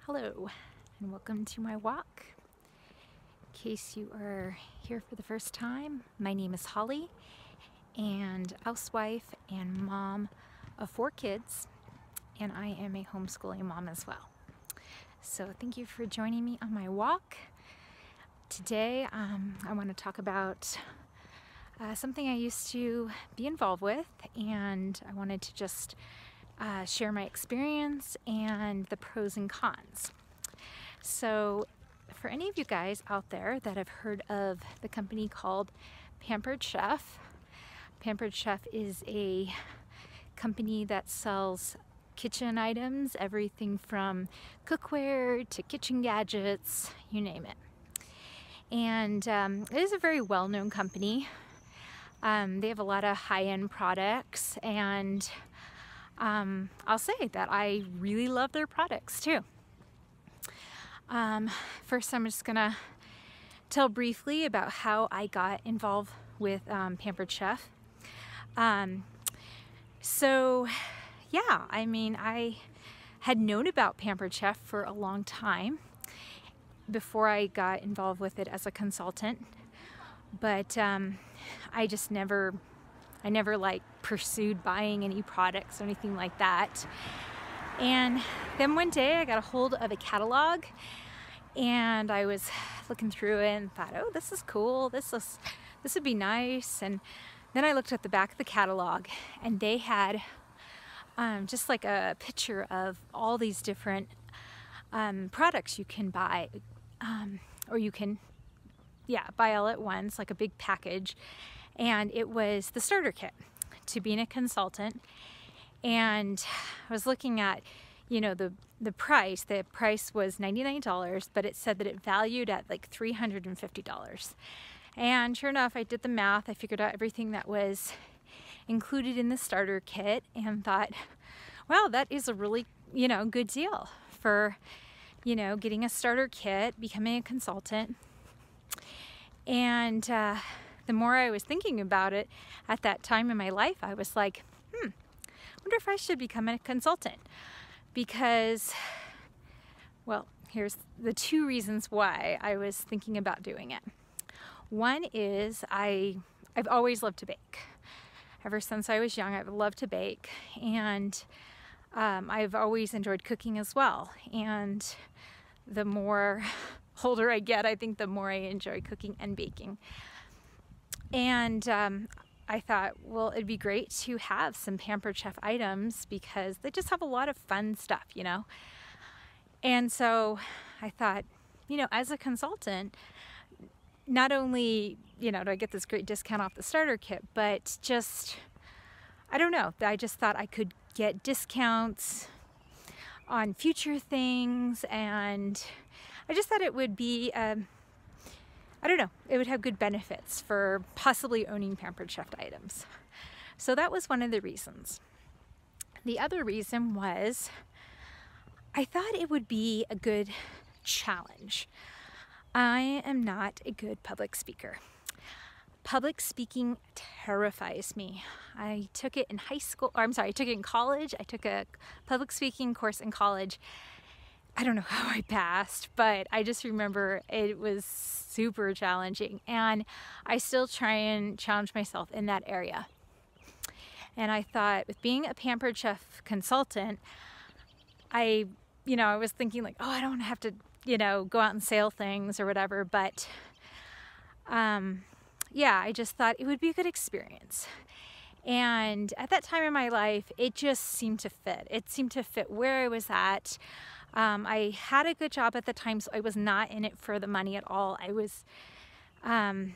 Hello and welcome to my walk. In case you are here for the first time, my name is Holly and housewife and mom of 4 kids, and I am a homeschooling mom as well. So thank you for joining me on my walk. Today I want to talk about something I used to be involved with, and I wanted to just share my experience and the pros and cons. So for any of you guys out there that have heard of the company called Pampered Chef, Pampered Chef is a company that sells kitchen items, everything from cookware to kitchen gadgets, you name it. And it is a very well-known company. They have a lot of high-end products, and I'll say that I really love their products too. First, I'm just gonna tell briefly about how I got involved with Pampered Chef. So yeah, I had known about Pampered Chef for a long time before I got involved with it as a consultant, but I just never pursued buying any products or anything like that. And then one day I got a hold of a catalog, and I was looking through it and thought, oh, this is cool, this would be nice. And then I looked at the back of the catalog, and they had just like a picture of all these different products you can buy, or you can buy all at once, like a big package. And it was the starter kit to being a consultant. And I was looking at, the price. The price was $99, but it said that it valued at like $350. And sure enough, I did the math. I figured out everything that was included in the starter kit and thought, wow, that is a really, good deal for, getting a starter kit, becoming a consultant. And the more I was thinking about it at that time in my life, I was like, I wonder if I should become a consultant. Because, well, here's the 2 reasons why I was thinking about doing it. One is I've always loved to bake. Ever since I was young, I've loved to bake, and I've always enjoyed cooking as well. And the more older I get, I think the more I enjoy cooking and baking. And I thought, well, it'd be great to have some Pampered Chef items because they just have a lot of fun stuff, And so I thought, as a consultant, not only, do I get this great discount off the starter kit, but just, I don't know, I just thought I could get discounts on future things, and I just thought it would be, it would have good benefits for possibly owning Pampered Chef items. So that was one of the reasons. The other reason was I thought it would be a good challenge. I am not a good public speaker. Public speaking terrifies me. I took it in I took it in college. I took a public speaking course in college. I don't know how I passed, but I just remember it was super challenging, and I still try and challenge myself in that area. And I thought, with being a Pampered Chef consultant, I was thinking like, oh, I don't have to, go out and sell things or whatever, but I just thought it would be a good experience. And at that time in my life, it just seemed to fit. It seemed to fit where I was at. I had a good job at the time, so I was not in it for the money at all. I was, I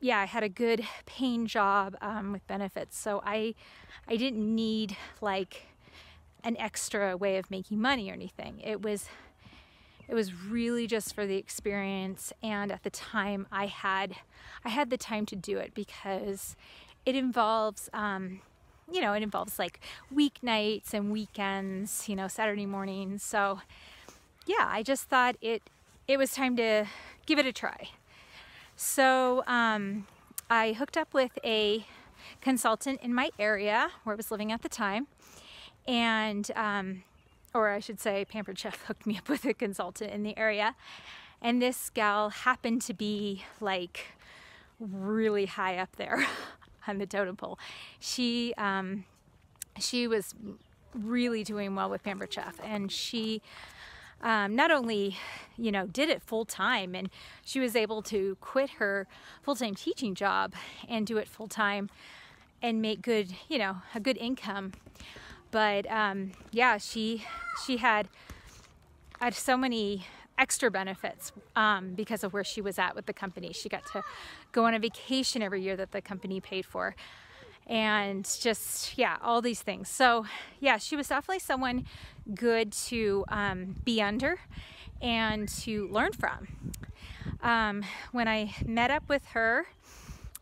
had a good paying job with benefits, so I didn't need like an extra way of making money or anything. It was really just for the experience, and at the time I had the time to do it because it involves it involves like weeknights and weekends, Saturday mornings. So yeah, I just thought it was time to give it a try. So I hooked up with a consultant in my area where I was living at the time, and or I should say Pampered Chef hooked me up with a consultant in the area. And this gal happened to be like really high up there on the totem pole. She was really doing well with Pampered Chef, and she not only, did it full time, and she was able to quit her full-time teaching job and do it full time and make good, a good income. But yeah, she had so many extra benefits because of where she was at with the company. She got to go on a vacation every year that the company paid for, and just, yeah, all these things. So yeah, she was definitely someone good to be under and to learn from. When I met up with her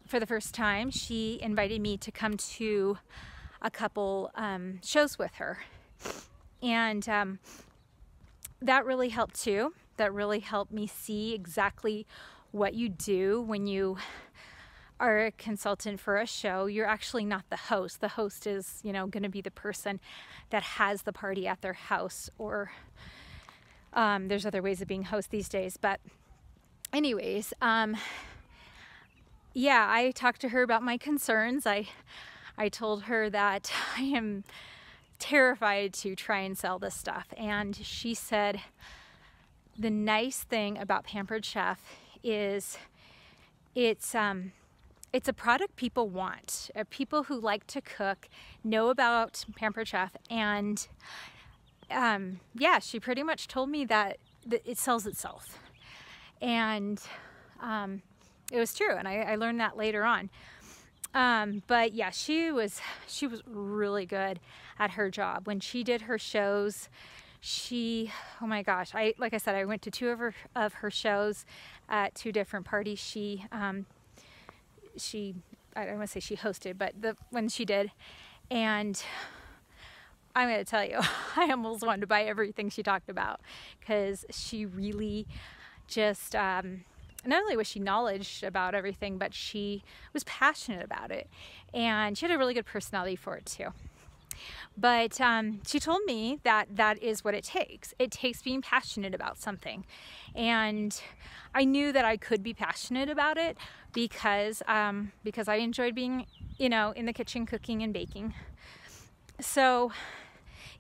for the first time, she invited me to come to a couple shows with her, and that really helped too. That really helped me see exactly what you do when you are a consultant for a show. You're actually not the host. The host is, going to be the person that has the party at their house, or there's other ways of being host these days. But anyways, yeah, I talked to her about my concerns. I told her that I am terrified to try and sell this stuff. And she said, the nice thing about Pampered Chef is it's a product people want. People who like to cook know about Pampered Chef, and yeah, she pretty much told me that it sells itself, and it was true, and I learned that later on. But yeah, she was really good at her job. When she did her shows, oh my gosh, like I said, I went to two of her shows at two different parties. I don't want to say she hosted, but when she did, and I'm going to tell you, I almost wanted to buy everything she talked about, because she really just, not only was she knowledgeable about everything, but she was passionate about it, and she had a really good personality for it too. But she told me that is what it takes. It takes being passionate about something. And I knew that I could be passionate about it because I enjoyed being, in the kitchen cooking and baking. So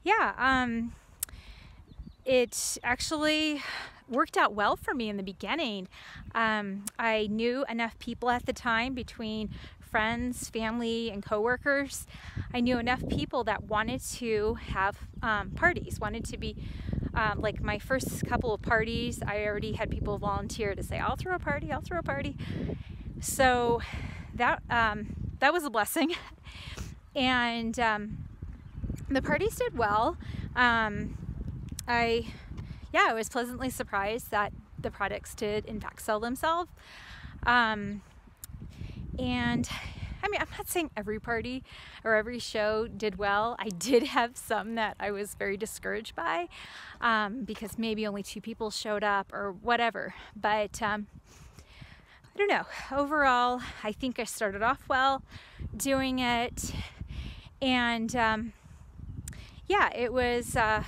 yeah, it actually worked out well for me in the beginning. I knew enough people at the time, between friends, family, and coworkers. I knew enough people that wanted to have parties, wanted to be like my first couple of parties. I already had people volunteer to say, I'll throw a party. So that was a blessing. And the parties did well. I was pleasantly surprised that the products did in fact sell themselves. And I mean, I'm not saying every party or every show did well. I did have some that I was very discouraged by, because maybe only 2 people showed up or whatever. But I don't know. Overall, I think I started off well doing it. And yeah, it was a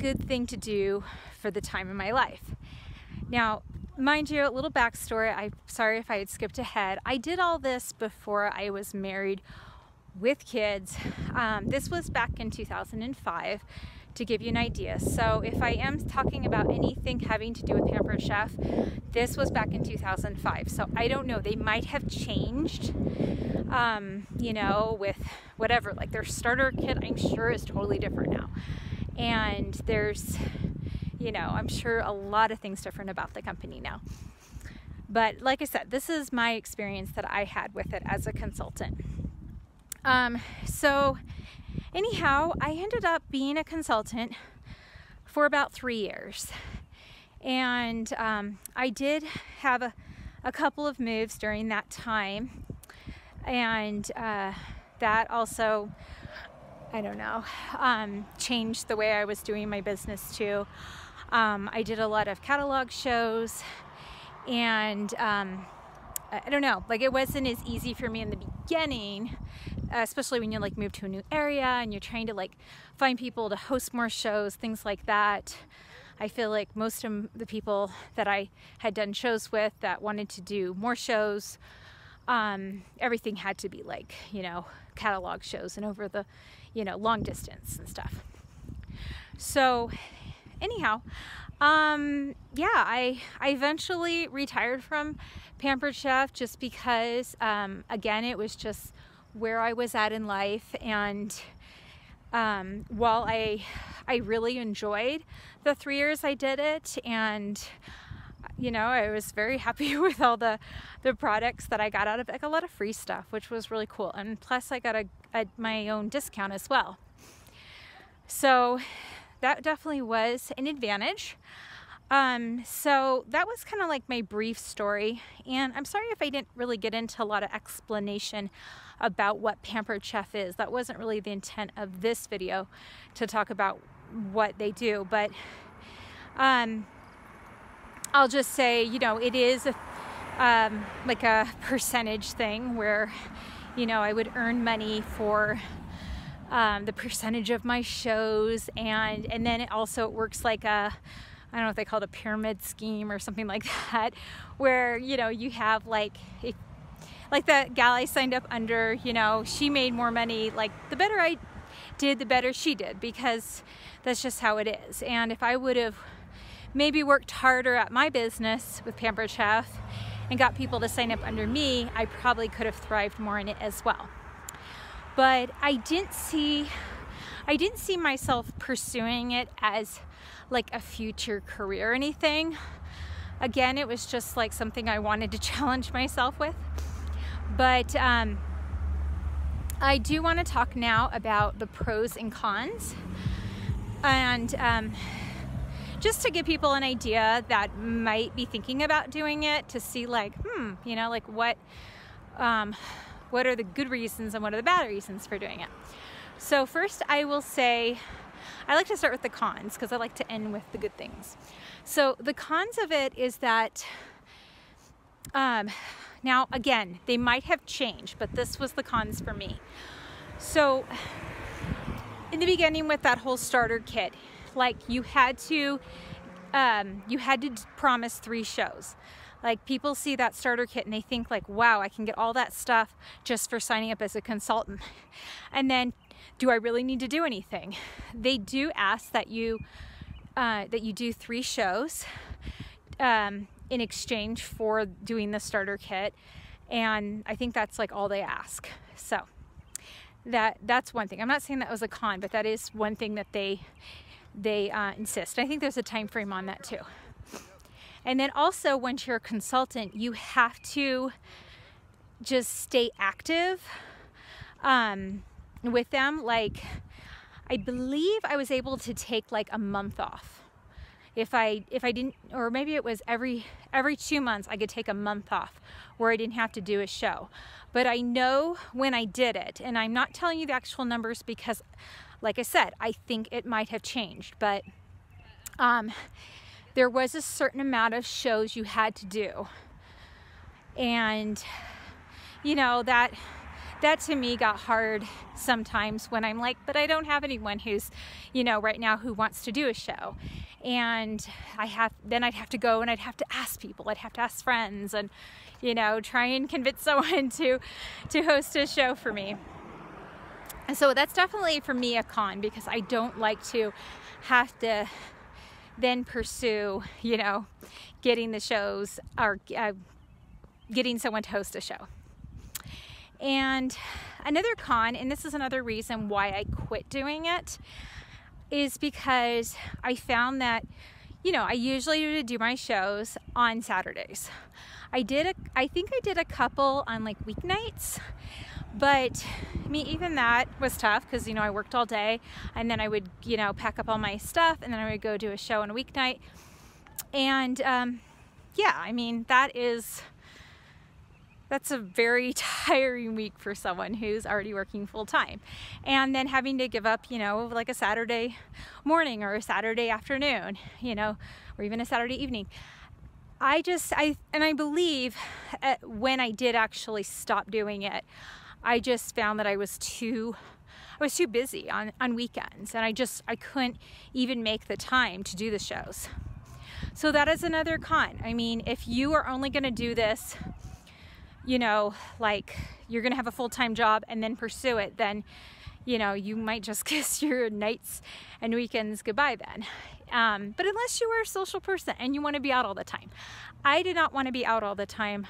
good thing to do for the time in my life. Now, mind you, a little backstory. I'm sorry if I had skipped ahead. I did all this before I was married with kids. This was back in 2005, to give you an idea. So if I am talking about anything having to do with Pampered Chef, this was back in 2005. So I don't know, they might have changed, with whatever, like their starter kit, I'm sure is totally different now. And there's, I'm sure a lot of things different about the company now. But like I said, this is my experience that I had with it as a consultant. So anyhow, I ended up being a consultant for about 3 years. And I did have a couple of moves during that time. And that also, I don't know, changed the way I was doing my business too. I did a lot of catalog shows, and I don't know, like it wasn't as easy for me in the beginning especially when you like move to a new area and you're trying to like find people to host more shows, things like that. I feel like most of the people that I had done shows with that wanted to do more shows, everything had to be like, you know, catalog shows and over the, you know, long distance and stuff. So anyhow, yeah, I eventually retired from Pampered Chef just because, again, it was just where I was at in life. And while I really enjoyed the 3 years I did it, and you know, I was very happy with all the products that I got out of it. I got a lot of free stuff, which was really cool, and plus I got my own discount as well. So that definitely was an advantage. So that was kind of like my brief story, and I'm sorry if I didn't really get into a lot of explanation about what Pampered Chef is. That wasn't really the intent of this video, to talk about what they do, but I'll just say, you know, it is like a percentage thing where, you know, I would earn money for the percentage of my shows, and then it also works like a, I don't know if they call it a pyramid scheme or something like that, where, you know, you have like the gal I signed up under, you know, she made more money. Like, the better I did, the better she did, because that's just how it is. And if I would have maybe worked harder at my business with Pampered Chef and got people to sign up under me, I probably could have thrived more in it as well. But I didn't see myself pursuing it as like a future career or anything. Again, it was just like something I wanted to challenge myself with. But I do want to talk now about the pros and cons, and just to give people an idea that might be thinking about doing it, to see like, you know, like what are the good reasons and what are the bad reasons for doing it. So first, I will say, I like to start with the cons because I like to end with the good things. So the cons of it is that, now again, they might have changed, but this was the cons for me. So in the beginning with that whole starter kit, like you had to promise 3 shows. Like, people see that starter kit and they think like, wow, I can get all that stuff just for signing up as a consultant. And then, do I really need to do anything? They do ask that you do 3 shows in exchange for doing the starter kit, and I think that's like all they ask. So that's one thing. I'm not saying that was a con, but that is one thing that they insist. I think there's a time frame on that too. And then also, once you're a consultant, you have to just stay active with them. Like, I believe I was able to take like a month off. If I didn't, or maybe it was every 2 months, I could take a month off where I didn't have to do a show. But I know when I did it, and I'm not telling you the actual numbers because, like I said, I think it might have changed, but there was a certain amount of shows you had to do. And, you know, that to me got hard sometimes when I'm like, but I don't have anyone who's, you know, right now who wants to do a show. And I'd have to go and I'd have to ask people, I'd have to ask friends, and, you know, try and convince someone to host a show for me. And so that's definitely for me a con, because I don't like to have to then pursue, you know, getting the shows or getting someone to host a show. And another con, and this is another reason why I quit doing it, is because I found that, you know, I usually do my shows on Saturdays. I think I did a couple on like weeknights, but I mean, even that was tough because, you know, I worked all day, and then I would, you know, pack up all my stuff, and then I would go do a show on a weeknight. And yeah, I mean, that's a very tiring week for someone who's already working full time. And then having to give up, you know, like a Saturday morning or a Saturday afternoon, you know, or even a Saturday evening. I believe when I did actually stop doing it, I just found that I was too busy on weekends, and I couldn't even make the time to do the shows. So that is another con. I mean, if you are only going to do this, you know, like you're going to have a full-time job and then pursue it, then, you know, you might just kiss your nights and weekends goodbye then. But unless you are a social person and you want to be out all the time. I did not want to be out all the time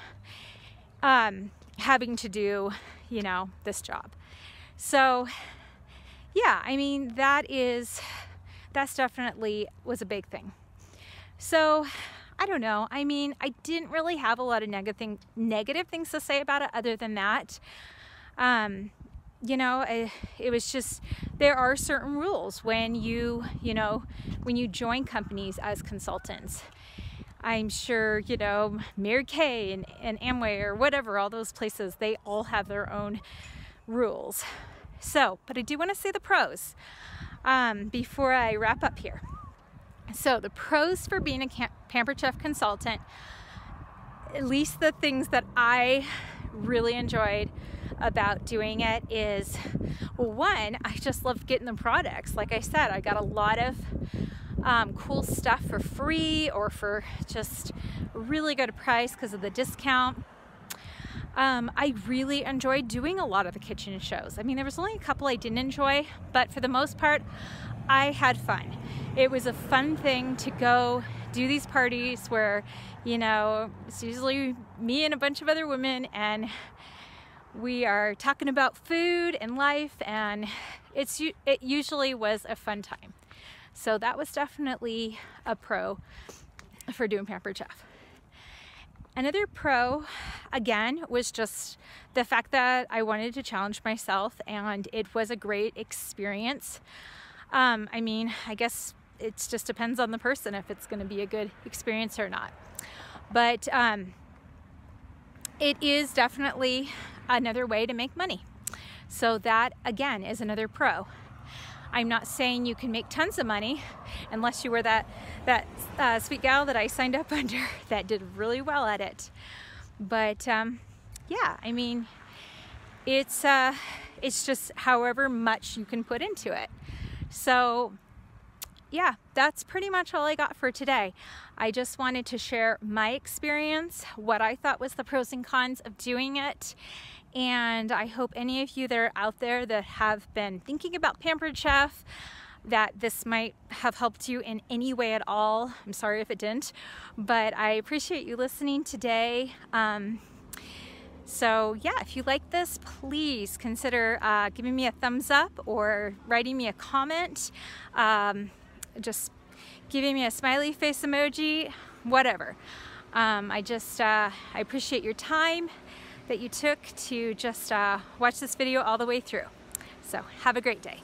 having to do, you know, this job. So yeah, I mean, that's definitely was a big thing. So I don't know. I mean, I didn't really have a lot of negative things to say about it other than that. You know, it was just, there are certain rules when you join companies as consultants. I'm sure, you know, Mary Kay and Amway or whatever, all those places, they all have their own rules. So, but I do want to say the pros before I wrap up here. So the pros for being a Pampered Chef consultant, at least the things that I really enjoyed about doing it is, well, one, I just loved getting the products. Like I said, I got a lot of cool stuff for free or for just a really good price because of the discount. I really enjoyed doing a lot of the kitchen shows. I mean, there was only a couple I didn't enjoy, but for the most part, I had fun. It was a fun thing to go do these parties where, you know, it's usually me and a bunch of other women, and we are talking about food and life, and it usually was a fun time. So that was definitely a pro for doing Pampered Chef. Another pro, again, was just the fact that I wanted to challenge myself, and it was a great experience. I mean, I guess it just depends on the person if it's going to be a good experience or not. But it is definitely another way to make money. So that, again, is another pro. I'm not saying you can make tons of money unless you were that sweet gal that I signed up under that did really well at it. But yeah, I mean, it's just however much you can put into it. So yeah, that's pretty much all I got for today. I just wanted to share my experience, what I thought was the pros and cons of doing it. And I hope any of you that are out there that have been thinking about Pampered Chef, that this might have helped you in any way at all. I'm sorry if it didn't, but I appreciate you listening today. So yeah, if you like this, please consider giving me a thumbs up or writing me a comment. Just giving me a smiley face emoji, whatever. I appreciate your time that you took to just watch this video all the way through. So have a great day.